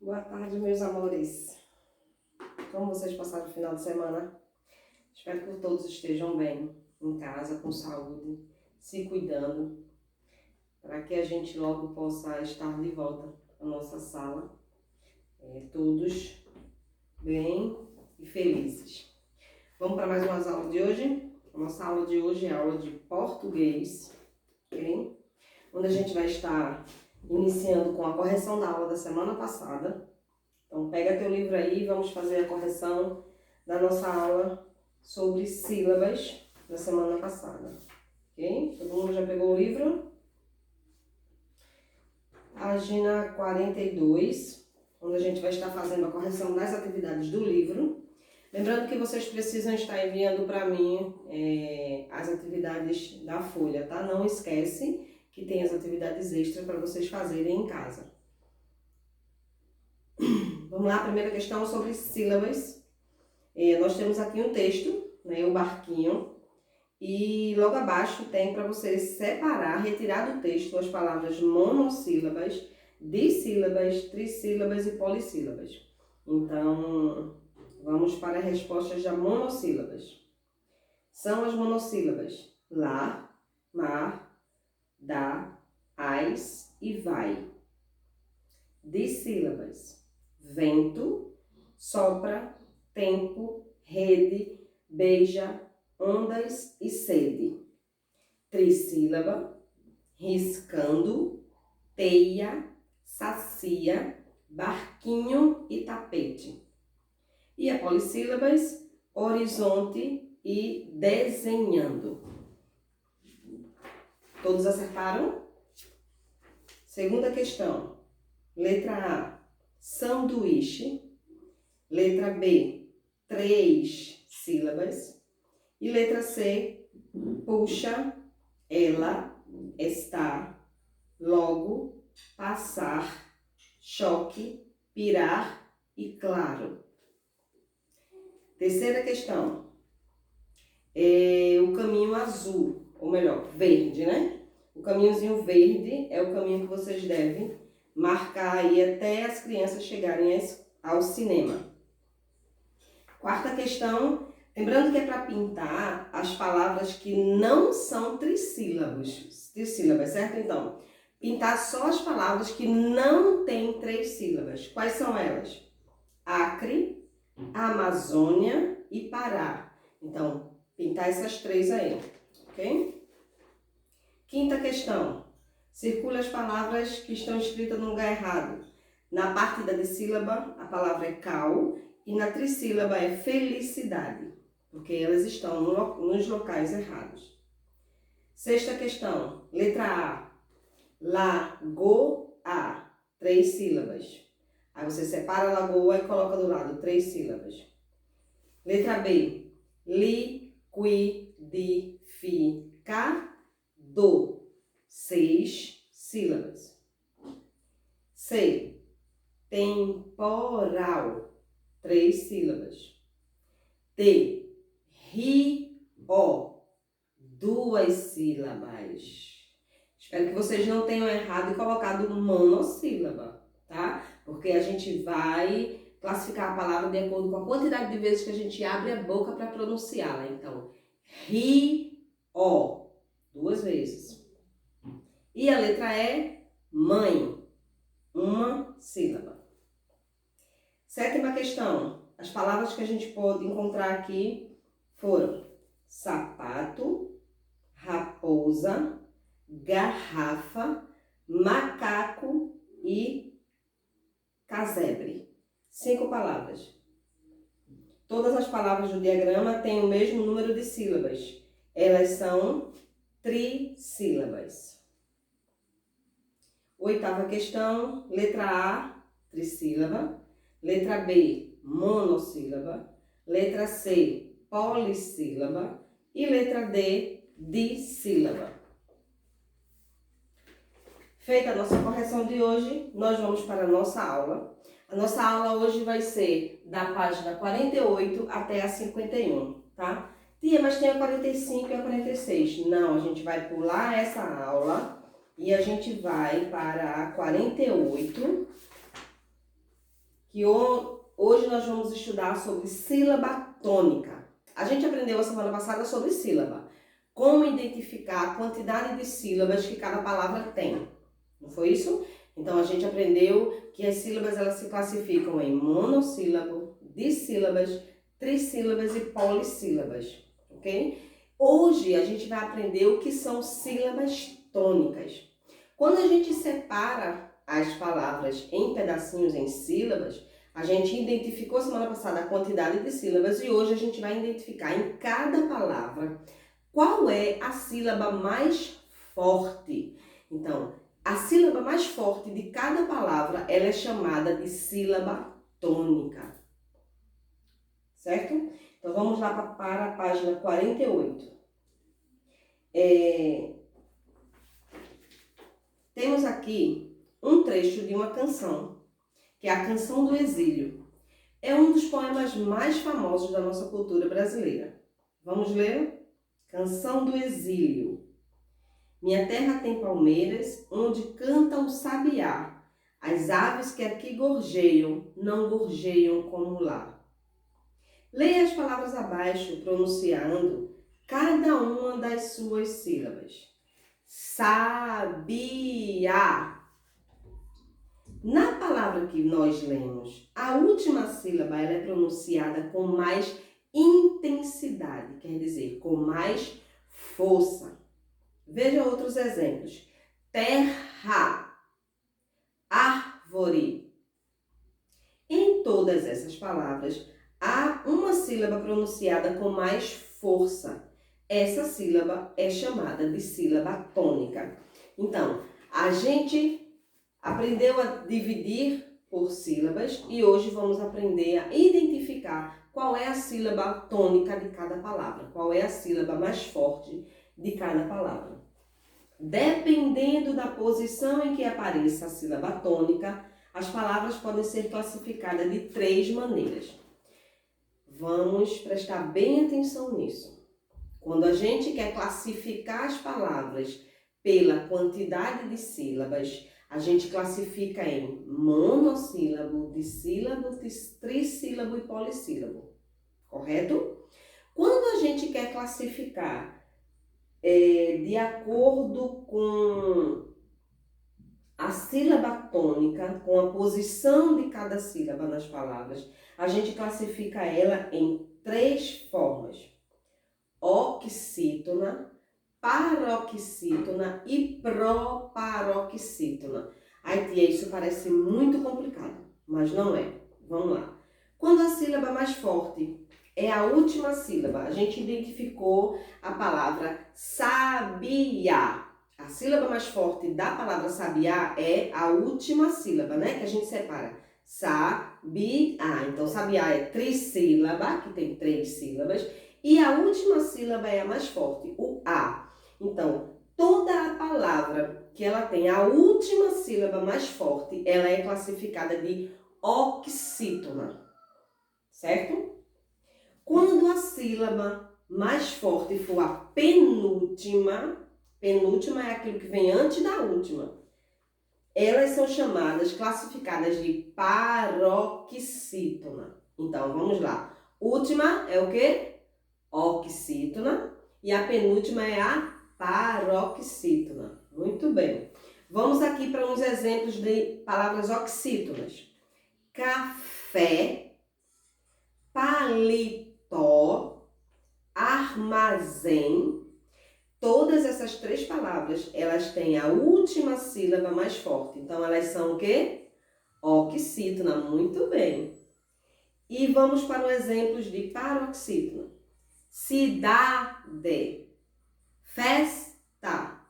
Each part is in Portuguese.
Boa tarde, meus amores. Como vocês passaram o final de semana? Espero que todos estejam bem, em casa, com saúde, se cuidando, para que a gente logo possa estar de volta na nossa sala, todos bem e felizes. Vamos para mais umas aulas de hoje? A nossa aula de hoje é a aula de português, ok? Onde a gente vai estar iniciando com a correção da aula da semana passada. Então, pega teu livro aí e vamos fazer a correção da nossa aula sobre sílabas da semana passada, ok? Todo mundo já pegou o livro? Página 42, onde a gente vai estar fazendo a correção das atividades do livro. Lembrando que vocês precisam estar enviando para mim as atividades da folha, tá? Não esquece que tem as atividades extras para vocês fazerem em casa. Vamos lá, a primeira questão sobre sílabas. Nós temos aqui um texto, né, o barquinho, e logo abaixo tem para vocês separar, retirar do texto as palavras monossílabas, dissílabas, trissílabas e polissílabas. Então, vamos para as respostas das monossílabas. São as monossílabas lá, mar, dá, ais e vai. Dissílabas: vento, sopra, tempo, rede, beija, ondas e sede. Trissílaba: riscando, teia, sacia, barquinho e tapete. E a polissílabas: horizonte e desenhando. Todos acertaram? Segunda questão. Letra A, sanduíche. Letra B, 3 sílabas. E letra C, puxa, ela, está, logo, passar, choque, pirar e claro. Terceira questão. O caminho azul, ou melhor, verde, né? O caminhozinho verde é o caminho que vocês devem marcar aí até as crianças chegarem ao cinema. Quarta questão, lembrando que é para pintar as palavras que não são trissílabas, certo? Então, pintar só as palavras que não têm 3 sílabas. Quais são elas? Acre, Amazônia e Pará. Então, pintar essas 3 aí, ok? Quinta questão. Circula as palavras que estão escritas no lugar errado. Na parte da dissílaba, a palavra é cal e na trissílaba é felicidade, porque elas estão nos locais errados. Sexta questão. Letra A. Lagoa. 3 sílabas. Aí você separa a lagoa e coloca do lado 3 sílabas. Letra B. Liquidificado. 6 sílabas. C. Temporal. 3 sílabas. D. Rio. 2 sílabas. Espero que vocês não tenham errado e colocado monossílaba, tá? Porque a gente vai classificar a palavra de acordo com a quantidade de vezes que a gente abre a boca para pronunciá-la. Então, rio. 2 vezes. E a letra E, mãe, 1 sílaba. Sétima questão. As palavras que a gente pode encontrar aqui foram sapato, raposa, garrafa, macaco e casebre. 5 palavras. Todas as palavras do diagrama têm o mesmo número de sílabas. Elas são trissílabas. Oitava questão, letra A, trissílaba. Letra B, monossílaba. Letra C, polissílaba. E letra D, dissílaba. Feita a nossa correção de hoje, nós vamos para a nossa aula. A nossa aula hoje vai ser da página 48 até a 51, tá? Tia, mas tem a 45 e a 46. Não, a gente vai pular essa aula e a gente vai para a 48 que hoje nós vamos estudar sobre sílaba tônica. A gente aprendeu a semana passada sobre sílaba, como identificar a quantidade de sílabas que cada palavra tem. Não foi isso? Então a gente aprendeu que as sílabas elas se classificam em monossílabo, dissílabas, trissílabas e polissílabas, ok? Hoje a gente vai aprender o que são sílabas tônicas. Quando a gente separa as palavras em pedacinhos, em sílabas, a gente identificou semana passada a quantidade de sílabas e hoje a gente vai identificar em cada palavra qual é a sílaba mais forte. Então, a sílaba mais forte de cada palavra, ela é chamada de sílaba tônica. Certo? Então, vamos lá para a página 48. Temos aqui um trecho de uma canção, que é a Canção do Exílio. É um dos poemas mais famosos da nossa cultura brasileira. Vamos ler? Canção do Exílio. Minha terra tem palmeiras, onde canta o sabiá. As aves que aqui gorjeiam, não gorjeiam como lá. Leia as palavras abaixo, pronunciando cada uma das suas sílabas. Sabiá. Na palavra que nós lemos, a última sílaba ela é pronunciada com mais intensidade, quer dizer, com mais força. Veja outros exemplos. Terra, árvore. Em todas essas palavras, há uma sílaba pronunciada com mais força. Essa sílaba é chamada de sílaba tônica. Então, a gente aprendeu a dividir por sílabas e hoje vamos aprender a identificar qual é a sílaba tônica de cada palavra, qual é a sílaba mais forte de cada palavra. Dependendo da posição em que apareça a sílaba tônica, as palavras podem ser classificadas de 3 maneiras. Vamos prestar bem atenção nisso. Quando a gente quer classificar as palavras pela quantidade de sílabas, a gente classifica em monossílabo, dissílabo, trissílabo e polissílabo. Correto? Quando a gente quer classificar de acordo com a sílaba tônica, com a posição de cada sílaba nas palavras, a gente classifica ela em 3 formas: oxítona, paroxítona e proparoxítona. Ai, tia, isso parece muito complicado, mas não é. Vamos lá. Quando a sílaba mais forte é a última sílaba, a gente identificou a palavra sabiá. A sílaba mais forte da palavra sabiá é a última sílaba, né? Que a gente separa. Sabiá. Então, sabiá é trissílaba, que tem 3 sílabas. E a última sílaba é a mais forte, o A. Então, toda a palavra que ela tem a última sílaba mais forte, ela é classificada de oxítona. Certo? Quando a sílaba mais forte for a penúltima é aquilo que vem antes da última, elas são classificadas de paroxítona. Então, vamos lá. Última é o quê? Oxítona. E a penúltima é a paroxítona. Muito bem. Vamos aqui para uns exemplos de palavras oxítonas. Café, paletó, armazém. Todas essas 3 palavras, elas têm a última sílaba mais forte. Então, elas são o quê? Oxítona. Muito bem. E vamos para os exemplos de paroxítona. Cidade, festa,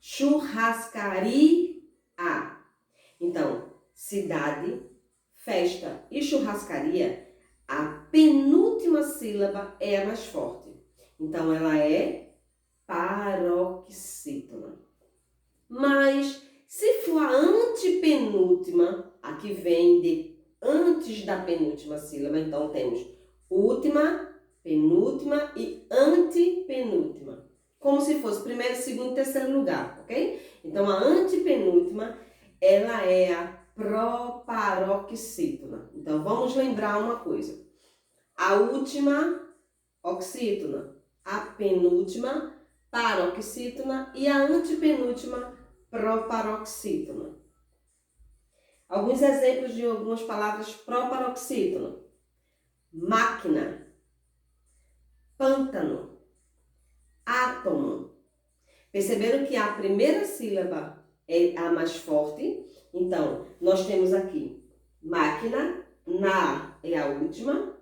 churrascaria. Então, cidade, festa e churrascaria, a penúltima sílaba é a mais forte. Então, ela é paroxítona. Mas, se for a antepenúltima, a que vem antes da penúltima sílaba, então temos última, penúltima e antepenúltima. Como se fosse primeiro, segundo e terceiro lugar, ok? Então, a antepenúltima, ela é a proparoxítona. Então, vamos lembrar uma coisa. A última, oxítona. A penúltima, paroxítona. E a antepenúltima, proparoxítona. Alguns exemplos de algumas palavras proparoxítona. Máquina, pântano, átomo. Perceberam que a primeira sílaba é a mais forte? Então, nós temos aqui máquina, na é a última,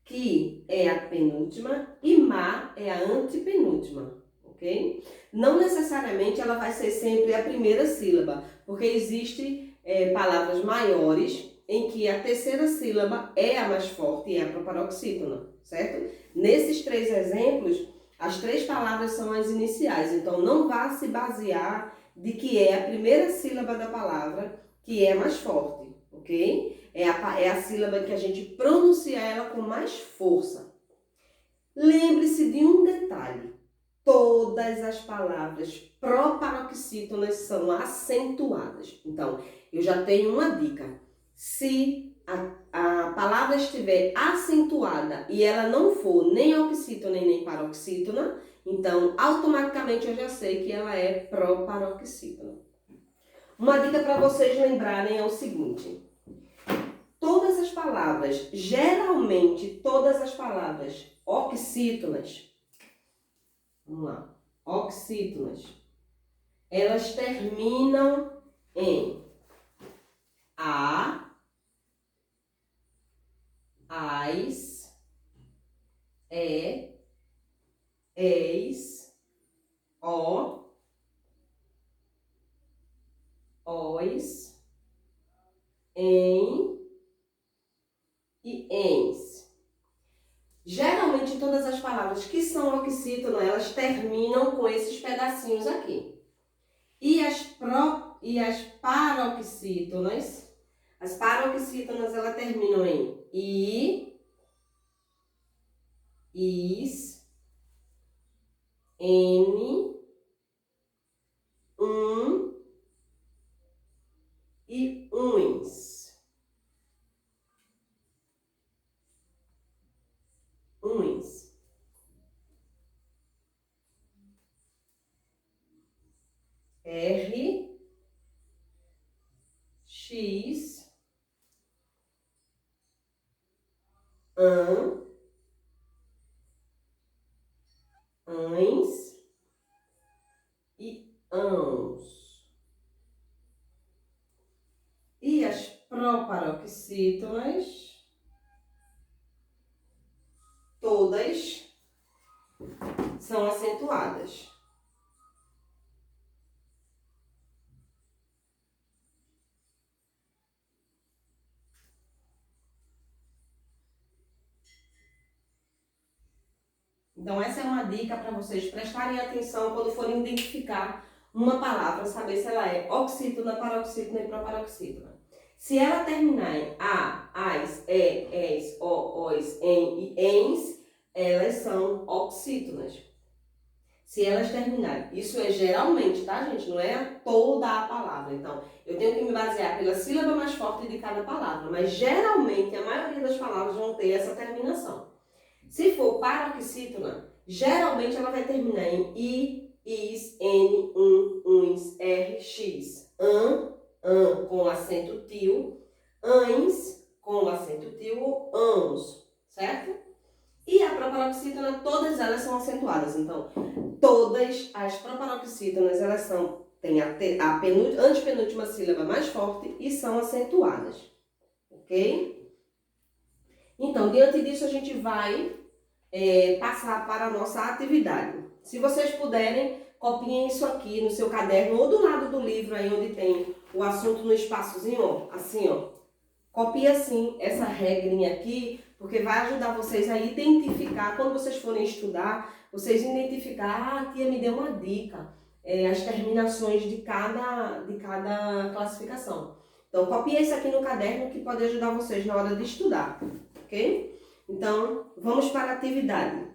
que é a penúltima e ma é a antepenúltima, ok? Não necessariamente ela vai ser sempre a primeira sílaba, porque existem palavras maiores em que a terceira sílaba é a mais forte e é a proparoxítona, certo? Nesses 3 exemplos, as 3 palavras são as iniciais, então não vá se basear de que é a primeira sílaba da palavra que é mais forte, ok? É a sílaba que a gente pronuncia ela com mais força. Lembre-se de um detalhe: todas as palavras proparoxítonas são acentuadas. Então, eu já tenho uma dica. Se a palavra estiver acentuada e ela não for nem oxítona e nem paroxítona, então automaticamente eu já sei que ela é proparoxítona. Uma dica para vocês lembrarem é o seguinte: todas as palavras, geralmente todas as palavras oxítonas, vamos lá, oxítonas, elas terminam em a, as, eis, o, os, em e ens. Geralmente todas as palavras que são oxítonas, elas terminam com esses pedacinhos aqui. E as paroxítonas, elas terminam em i, is, n, e uns. Uns. R, X, AN, ANS e ANS. E as proparoxítonas, todas são acentuadas. Então, essa é uma dica para vocês prestarem atenção quando forem identificar uma palavra, saber se ela é oxítona, paroxítona e proparoxítona. Se ela terminar em a, as, es, os, em e ens, elas são oxítonas. Se elas terminarem, isso é geralmente, tá, gente? Não é toda a palavra. Então, eu tenho que me basear pela sílaba mais forte de cada palavra, mas geralmente a maioria das palavras vão ter essa terminação. Se for paroxítona, geralmente ela vai terminar em i, is, n, uns, r, x. An com acento tio, ans com acento tio ou ans, certo? E a proparoxítona, todas elas são acentuadas. Então, todas as proparoxítonas, elas têm a antepenúltima sílaba mais forte e são acentuadas, ok? Então, diante disso, a gente vai passar para a nossa atividade. Se vocês puderem, copiem isso aqui no seu caderno ou do lado do livro aí onde tem o assunto no espaçozinho, ó, assim, ó. Copie assim essa regrinha aqui, porque vai ajudar vocês a identificar, quando vocês forem estudar, vocês identificar, a tia me deu uma dica, as terminações de cada classificação. Então, copie isso aqui no caderno que pode ajudar vocês na hora de estudar, ok? Então, vamos para a atividade.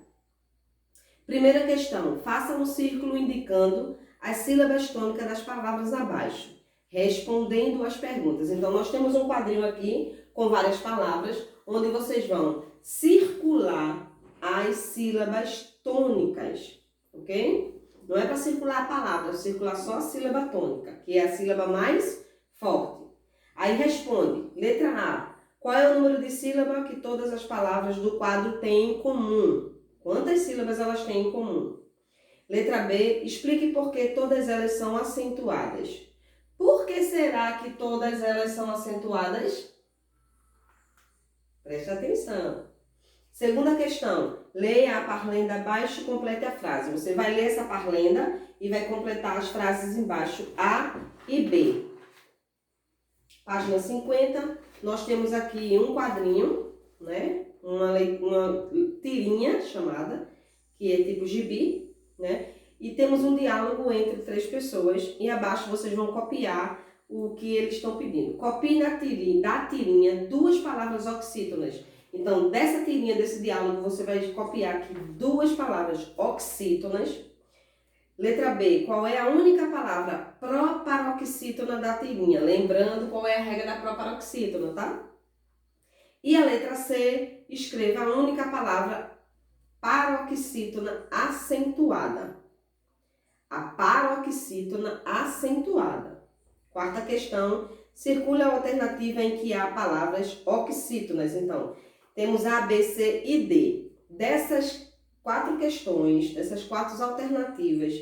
Primeira questão, faça um círculo indicando as sílabas tônicas das palavras abaixo. respondendo as perguntas. Então, nós temos um quadrinho aqui com várias palavras, onde vocês vão circular as sílabas tônicas, ok? Não é para circular a palavra, é circular só a sílaba tônica, que é a sílaba mais forte. Aí responde, letra A, qual é o número de sílaba que todas as palavras do quadro têm em comum? Quantas sílabas elas têm em comum? Letra B, explique por que todas elas são acentuadas. Por que será que todas elas são acentuadas? Preste atenção. Segunda questão, leia a parlenda abaixo e complete a frase. Você vai ler essa parlenda e vai completar as frases embaixo A e B. Página 50, nós temos aqui um quadrinho, né? Uma tirinha chamada, que é tipo gibi, né? E temos um diálogo entre 3 pessoas e abaixo vocês vão copiar o que eles estão pedindo. Copie da tirinha 2 palavras oxítonas. Então, dessa tirinha, desse diálogo, você vai copiar aqui 2 palavras oxítonas. Letra B, qual é a única palavra proparoxítona da tirinha? Lembrando qual é a regra da proparoxítona, tá? E a letra C, escreva a única palavra paroxítona acentuada. A paroxítona acentuada. Quarta questão, circule a alternativa em que há palavras oxítonas. Então, temos A, B, C e D. Dessas 4 questões, dessas 4 alternativas,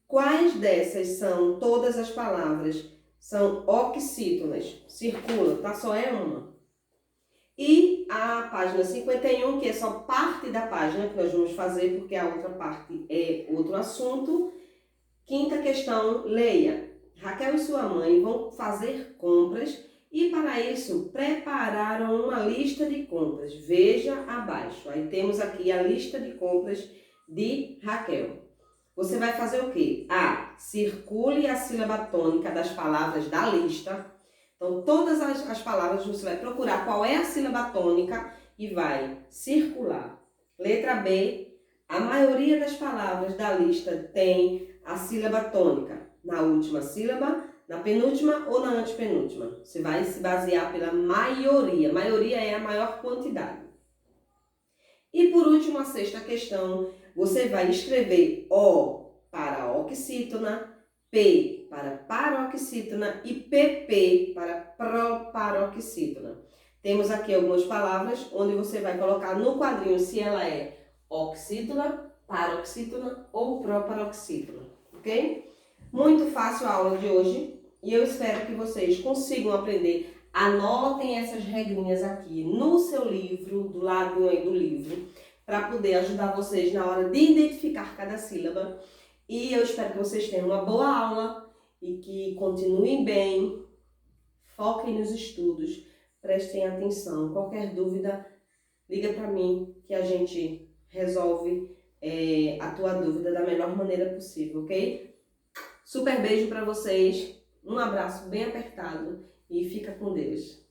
quais dessas são todas as palavras? São oxítonas. Circula, tá? Só é uma. E a página 51, que é só parte da página que nós vamos fazer, porque a outra parte é outro assunto. Quinta questão, leia. Raquel e sua mãe vão fazer compras e, para isso, prepararam uma lista de compras. Veja abaixo. Aí temos aqui a lista de compras de Raquel. Você vai fazer o quê? A. Circule a sílaba tônica das palavras da lista. Então, todas as palavras você vai procurar qual é a sílaba tônica e vai circular. Letra B. A maioria das palavras da lista tem a sílaba tônica na última sílaba, na penúltima ou na antepenúltima. Você vai se basear pela maioria. Maioria é a maior quantidade. E por último, a sexta questão, você vai escrever O para oxítona, P para paroxítona e PP para proparoxítona. Temos aqui algumas palavras onde você vai colocar no quadrinho se ela é oxítona, paroxítona ou proparoxítona, ok? Muito fácil a aula de hoje e eu espero que vocês consigam aprender. Anotem essas regrinhas aqui no seu livro, do lado aí do livro, para poder ajudar vocês na hora de identificar cada sílaba. E eu espero que vocês tenham uma boa aula e que continuem bem, foquem nos estudos, prestem atenção. Qualquer dúvida, liga para mim que a gente resolve a tua dúvida da melhor maneira possível, ok? Super beijo para vocês, um abraço bem apertado e fica com Deus.